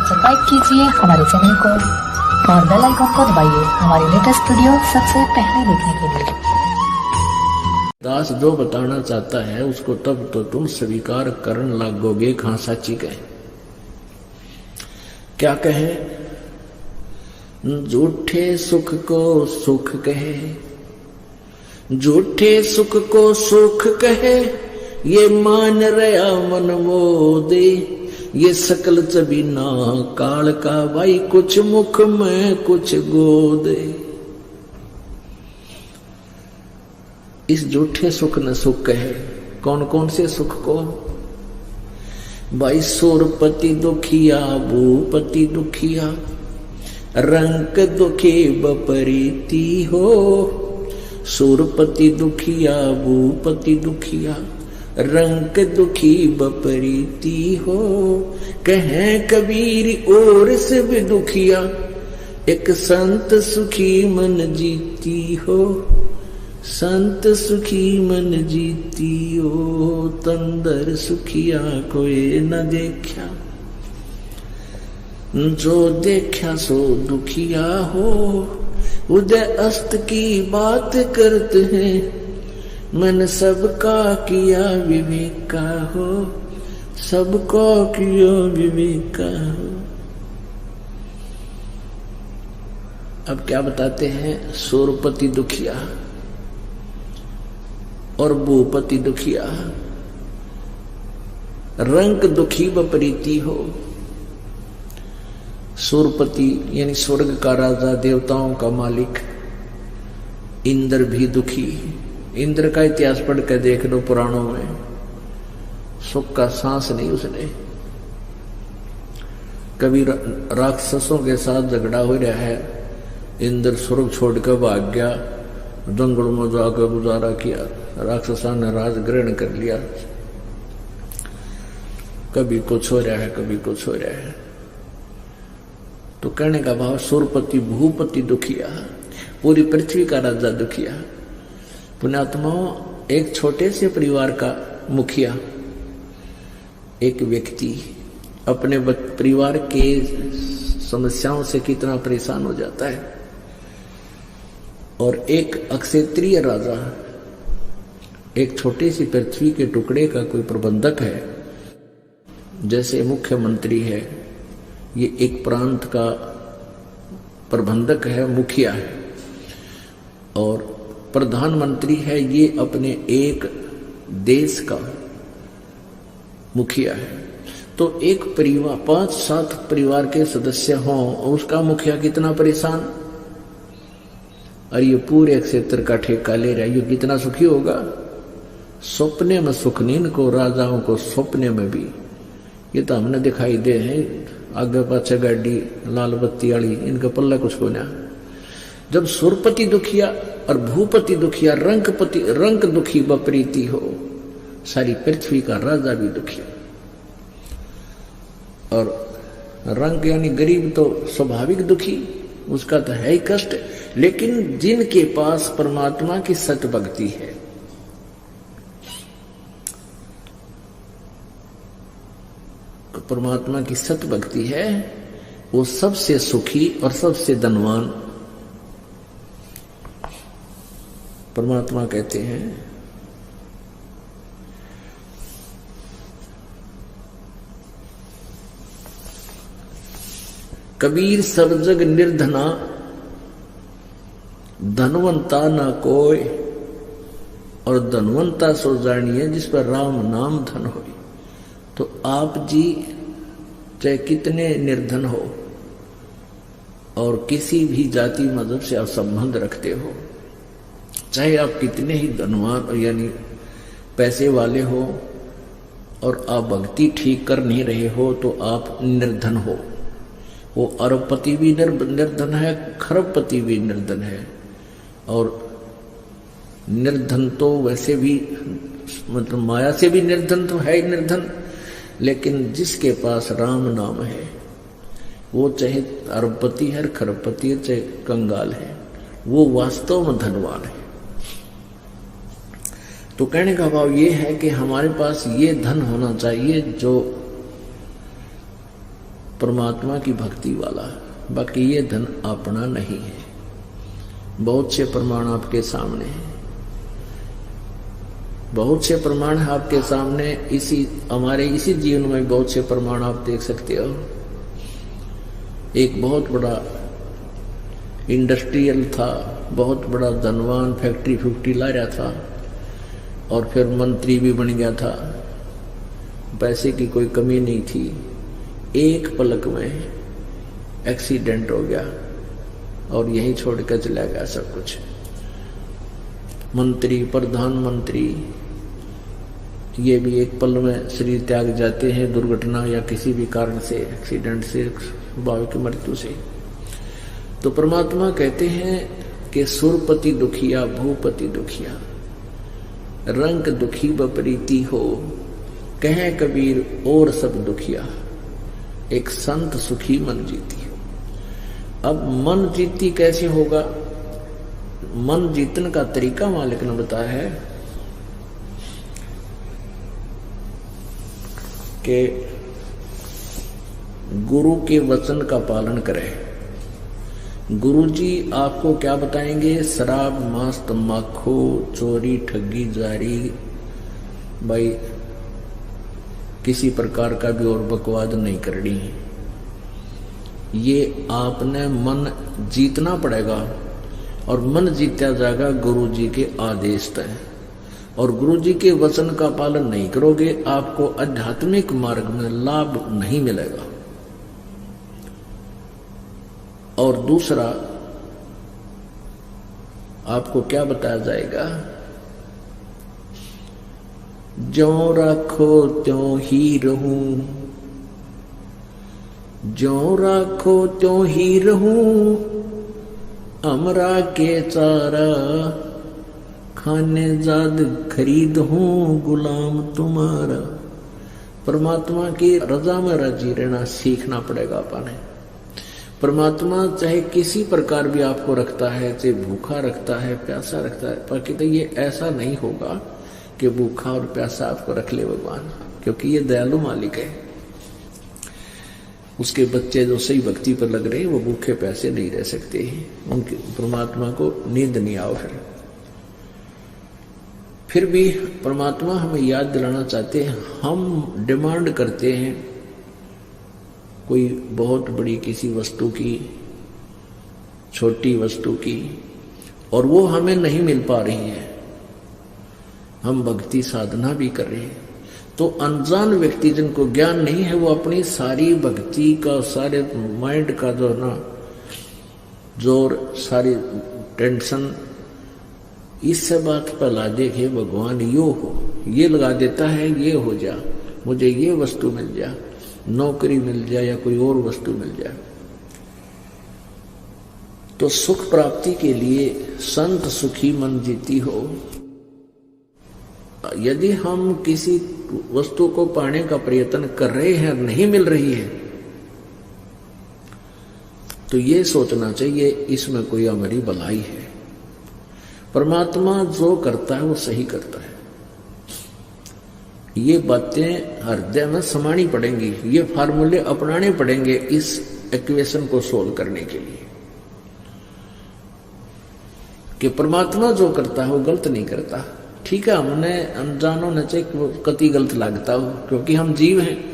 Subscribe कीजिए हमारे channel को और बेल आइकन को दबाइए हमारी लेटेस्ट वीडियो सबसे पहले देखने के लिए। दास जो बताना चाहता है उसको तब तो तुम स्वीकार करने लगोगे। कहां साची कहे क्या कहे? झूठे सुख को सुख कहे, झूठे सुख को सुख कहे, ये मान रहा मन मोदे, ये सकल चबीना काल का भाई, कुछ मुख में कुछ गोदे। इस झूठे सुख न सुख कहे। कौन कौन से सुख को? भाई सुरपति दुखिया, भूपति दुखिया, रंक दुखी बपरीति हो। सुरपति दुखिया, भूपति दुखिया, रंक दुखी बपरीति हो। कहें कबीर और से भी दुखिया, एक संत सुखी मन जीती हो। संत सुखी मन जीती हो, तंदर सुखिया कोई न देखा, जो देखा सो दुखिया हो। उदय अस्त की बात करते हैं, मन सबका किया विवेका हो, सबको किया विवेका हो। अब क्या बताते हैं? सुरपति दुखिया और भूपति दुखिया, रंक दुखी बपरीति हो। सुरपति यानी स्वर्ग का राजा, देवताओं का मालिक, इंद्र भी दुखी। इंद्र का इतिहास पढ़ कर देख लो पुराणों में, सुख का सांस नहीं उसने। कभी राक्षसों के साथ झगड़ा हो रहा है, इंद्र स्वर्ग छोड़कर भाग गया, जंगल में जाकर गुजारा किया, राक्षसा ने राज ग्रहण कर लिया। कभी कुछ हो रहा है, कभी कुछ हो रहा है। तो कहने का भाव सुरपति भूपति दुखिया, पूरी पृथ्वी का राजा दुखिया। पुण्यात्माओं, एक छोटे से परिवार का मुखिया, एक व्यक्ति अपने परिवार के समस्याओं से कितना परेशान हो जाता है। और एक अक्षेत्रीय राजा, एक छोटी सी पृथ्वी के टुकड़े का कोई प्रबंधक है, जैसे मुख्यमंत्री है, ये एक प्रांत का प्रबंधक है, मुखिया है। और प्रधानमंत्री है, ये अपने एक देश का मुखिया है। तो एक परिवार 5-7 परिवार के सदस्य हों, उसका मुखिया कितना परेशान। और ये पूरे क्षेत्र का ठेका ले रहा है, ये कितना सुखी होगा। सपने में सुख नहीं इनको, राजाओं को सपने में भी। ये तो हमने दिखाई दे हैं, आगे पाछे गाड़ी लाल बत्ती वाली, इनका पल्ला कुछ को ना। जब सुरपति दुखिया और भूपति दुखिया, रंक दुखी बपरीति हो, सारी पृथ्वी का राजा भी दुखिया। और रंक यानी गरीब तो स्वाभाविक दुखी, उसका तो है ही कष्ट। लेकिन जिनके पास परमात्मा की सत भक्ति है, परमात्मा की सत भक्ति है, वो सबसे सुखी और सबसे धनवान। परमात्मा कहते हैं, कबीर सब जग निर्धना, धनवंता ना कोई, और धनवंता सो जानिए जिस पर राम नाम धन होई। तो आप जी चाहे कितने निर्धन हो और किसी भी जाति मजहब से आप संबंध रखते हो, चाहे आप कितने ही धनवान यानी पैसे वाले हो और आप भक्ति ठीक कर नहीं रहे हो, तो आप निर्धन हो। वो अरबपति भी निर्धन है, खरबपति भी निर्धन है। और निर्धन तो वैसे भी मतलब माया से भी निर्धन तो है ही निर्धन, लेकिन जिसके पास राम नाम है, वो चाहे अरबपति है, खरबपति है, चाहे कंगाल है, वो वास्तव में धनवान है। तो कहने का भाव ये है कि हमारे पास ये धन होना चाहिए जो परमात्मा की भक्ति वाला, बाकी ये धन अपना नहीं है। बहुत से प्रमाण आपके सामने हैं, बहुत से प्रमाण आपके सामने, हमारे इसी जीवन में बहुत से प्रमाण आप देख सकते हो। एक बहुत बड़ा इंडस्ट्रियल था, बहुत बड़ा धनवान, फैक्ट्री ला रहा था और फिर मंत्री भी बन गया था, पैसे की कोई कमी नहीं थी। एक पलक में एक्सीडेंट हो गया और यहीं छोड़कर चला गया सब कुछ। मंत्री, प्रधानमंत्री, ये भी एक पल में शरीर त्याग जाते हैं, दुर्घटना या किसी भी कारण से, एक्सीडेंट से, स्वाभाविक मृत्यु से। तो परमात्मा कहते हैं कि सुरपति दुखिया, भूपति दुखिया, रंग दुखी बपरीती हो, कहे कबीर और सब दुखिया, एक संत सुखी मन जीती हो। अब मन जीती कैसे होगा? मन जीतने का तरीका मालिक ने बताया है कि गुरु के वचन का पालन करें। गुरु जी आपको क्या बताएंगे? शराब, मांस, तम्बाकू, चोरी, ठगी, जारी, भाई किसी प्रकार का भी और बकवाद नहीं करनी। ये आपने मन जीतना पड़ेगा और मन जीता जाएगा गुरु जी के आदेश तय। और गुरु जी के वचन का पालन नहीं करोगे, आपको आध्यात्मिक मार्ग में लाभ नहीं मिलेगा। और दूसरा आपको क्या बताया जाएगा? ज्यों राखो त्यों ही रहूं, ज्यों राखो त्यों ही रहूं, अमरा के चारा, खाने जाद खरीद हूं, गुलाम तुम्हारा। परमात्मा की रजा में राजी रहना सीखना पड़ेगा अपने। परमात्मा चाहे किसी प्रकार भी आपको रखता है, चाहे भूखा रखता है, प्यासा रखता है, पर कहते ये ऐसा नहीं होगा कि भूखा और प्यासा आपको रख ले भगवान, क्योंकि ये दयालु मालिक है। उसके बच्चे जो सही भक्ति पर लग रहे हैं वो भूखे प्यासे नहीं रह सकते हैं, उनके परमात्मा को नींद नहीं आओ। फिर भी परमात्मा हमें याद दिलाना चाहते हैं, हम डिमांड करते हैं कोई बहुत बड़ी किसी वस्तु की, छोटी वस्तु की, और वो हमें नहीं मिल पा रही है। हम भक्ति साधना भी कर रहे हैं, तो अनजान व्यक्ति जिनको ज्ञान नहीं है वो अपनी सारी भक्ति का, सारे माइंड का जो ना जोर, सारी टेंशन इस बात पर ला दे कि भगवान यो हो, ये लगा देता है, ये हो जा, मुझे ये वस्तु मिल जा, नौकरी मिल जाए या कोई और वस्तु मिल जाए। तो सुख प्राप्ति के लिए संत सुखी मन जीती हो। यदि हम किसी वस्तु को पाने का प्रयत्न कर रहे हैं और नहीं मिल रही है, तो ये सोचना चाहिए इसमें कोई हमारी भलाई है। परमात्मा जो करता है वो सही करता है। ये बातें हृदय में समानी पड़ेंगी, ये फार्मूले अपनाने पड़ेंगे इस इक्वेशन को सोल्व करने के लिए कि परमात्मा जो करता है वो गलत नहीं करता। ठीक है, हमने अनजानों ने चाहे कति गलत लगता हो, क्योंकि हम जीव हैं,